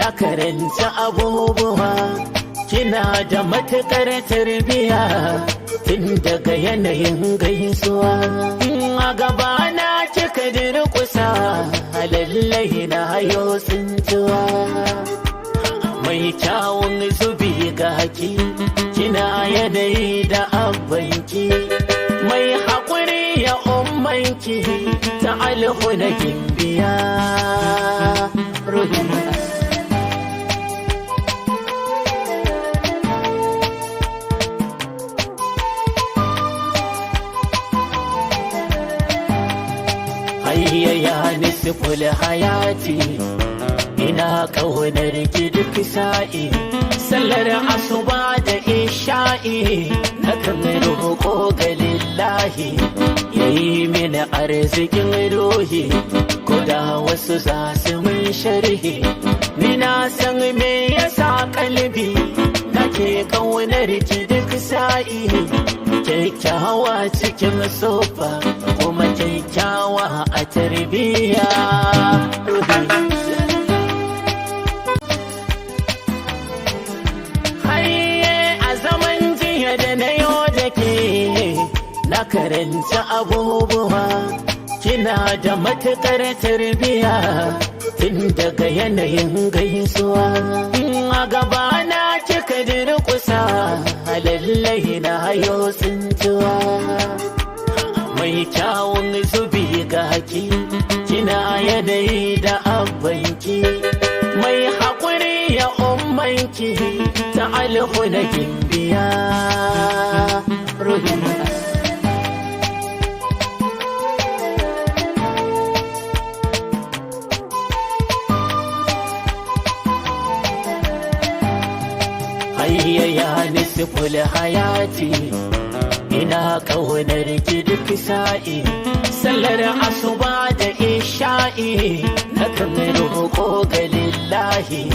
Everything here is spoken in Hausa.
na karanta abubuwa, kina da matuƙar tarbiya tun daga yanayin gaisuwa. A gaba na kika durƙusa, lallai na hayo tsintuwa. Mai kyawun zubi ga haki, kina yanayi da abbanki. Mai haƙuri ya ummanki, ta alhuna gimbiya. Hayyaya nisful hayati, ina ƙaunar ki duk sa'i. Sallar asuba da isha'i, na kan roƙo ga lillahi, yayi mini arzikin ruhi, ko da wasu za su mun sharhi. Ni na san me yasa kalbi nake ƙaunar ki duk sa'i. Kyakkyawa cikin sofa, kuma kyakkyawa a tarbiyya. Haye a zaman jiya da na yau da ke, na karanta abubuwa, kina da matuƙar tarbiya tun daga yanayin gaisuwa. A gaba na kika durƙusa, lallai na hayo tsintuwa. Mai kyawun zubi ga haki, kina yanayi da abbanki. Mai haƙuri ya ummanki, ta alhuna gimbiya. Hayyaya nisful hayati, ina ƙaunar ki duk sa'i. Sallar asuba da isha'i, na kan roƙo ga lillahi,